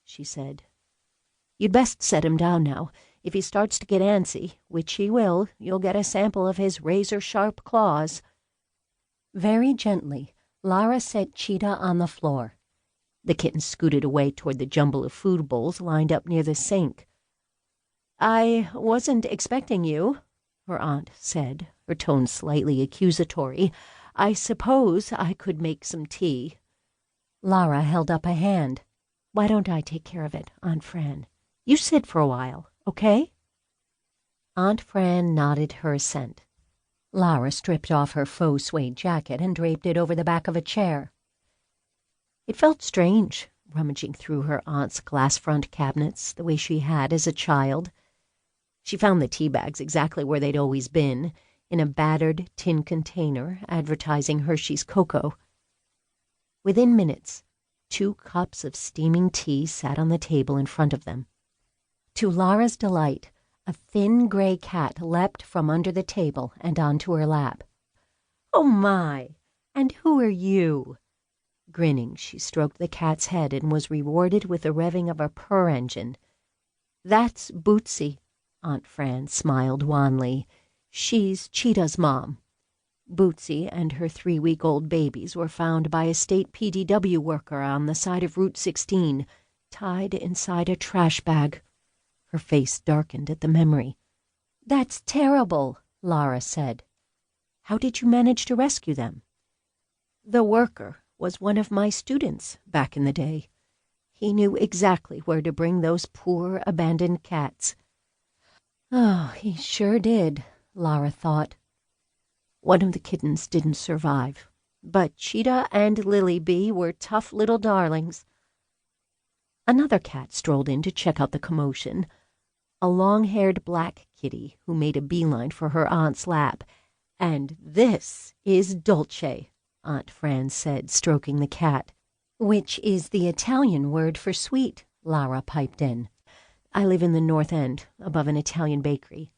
she said. "You'd best set him down now. If he starts to get antsy, which he will, you'll get a sample of his razor-sharp claws." Very gently, Lara set Cheetah on the floor. The kitten scooted away toward the jumble of food bowls lined up near the sink. "I wasn't expecting you," her aunt said, her tone slightly accusatory. "I suppose I could make some tea." Lara held up a hand. "Why don't I take care of it, Aunt Fran? You sit for a while, okay?" Aunt Fran nodded her assent. Lara stripped off her faux suede jacket and draped it over the back of a chair. It felt strange, rummaging through her aunt's glass-front cabinets the way she had as a child. She found the tea bags exactly where they'd always been, in a battered tin container advertising Hershey's cocoa. Within minutes, 2 cups of steaming tea sat on the table in front of them. To Lara's delight, a thin gray cat leapt from under the table and onto her lap. "Oh, my! And who are you?" Grinning, she stroked the cat's head and was rewarded with the revving of a purr engine. "That's Bootsy," Aunt Fran smiled wanly. "She's Cheetah's mom. Bootsy and her 3-week-old babies were found by a state PDW worker on the side of Route 16, tied inside a trash bag." Her face darkened at the memory. "That's terrible," Lara said. "How did you manage to rescue them?" "The worker was one of my students back in the day. He knew exactly where to bring those poor abandoned cats." "Oh, he sure did," Lara thought. One of the kittens didn't survive, but Cheetah and Lily Bee were tough little darlings. Another cat strolled in to check out the commotion, a long-haired black kitty who made a beeline for her aunt's lap. "And this is Dolce," Aunt Fran said, stroking the cat. "Which is the Italian word for sweet," Lara piped in. "I live in the North End, above an Italian bakery.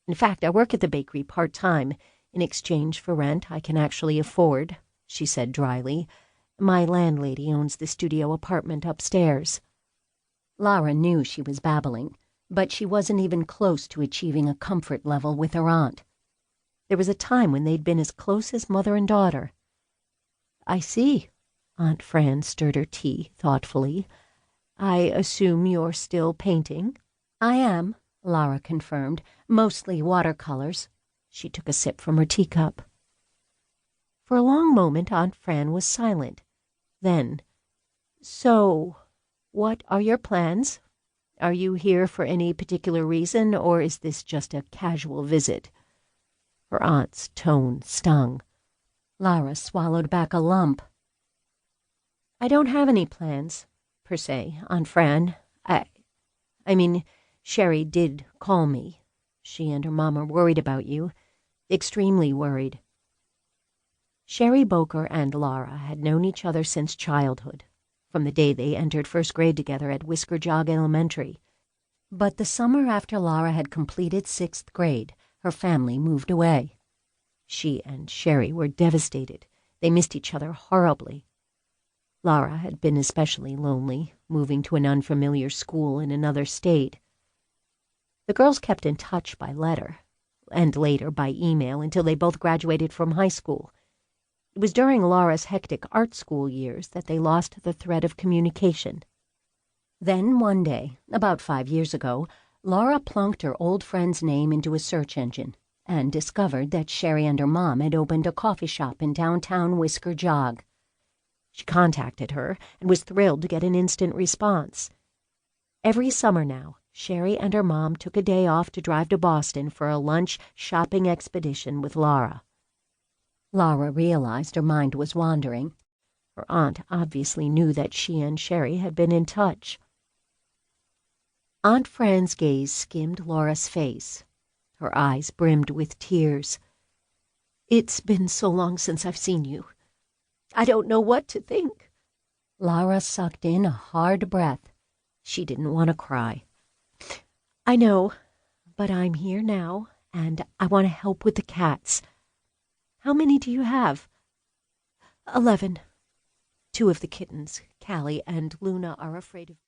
In fact, I work at the bakery part-time. In exchange for rent I can actually afford," she said dryly. "My landlady owns the studio apartment upstairs." Lara knew she was babbling, but she wasn't even close to achieving a comfort level with her aunt. There was a time when they'd been as close as mother and daughter. "I see." Aunt Fran stirred her tea thoughtfully. "I assume you're still painting?" "I am," Lara confirmed. "Mostly watercolors." She took a sip from her teacup. For a long moment Aunt Fran was silent. Then, "So, what are your plans? Are you here for any particular reason, or is this just a casual visit?" Her aunt's tone stung. Lara swallowed back a lump. "I don't have any plans, per se, Aunt Fran. I mean, Sherry did call me. She and her mom are worried about you. Extremely worried." Sherry Boker and Lara had known each other since childhood, from the day they entered first grade together at Whisker Jog Elementary. But the summer after Lara had completed 6th grade, her family moved away. She and Sherry were devastated. They missed each other horribly. Lara had been especially lonely, moving to an unfamiliar school in another state. The girls kept in touch by letter, and later by email until they both graduated from high school. It was during Lara's hectic art school years that they lost the thread of communication. Then one day, about 5 years ago, Lara plunked her old friend's name into a search engine and discovered that Sherry and her mom had opened a coffee shop in downtown Whisker Jog. She contacted her and was thrilled to get an instant response. Every summer now, Sherry and her mom took a day off to drive to Boston for a lunch shopping expedition with Lara. Lara realized her mind was wandering. Her aunt obviously knew that she and Sherry had been in touch. Aunt Fran's gaze skimmed Laura's face. Her eyes brimmed with tears. "It's been so long since I've seen you. I don't know what to think." Lara sucked in a hard breath. She didn't want to cry. "I know, but I'm here now, and I want to help with the cats. How many do you have?" 11. 2 of the kittens, Callie and Luna, are afraid of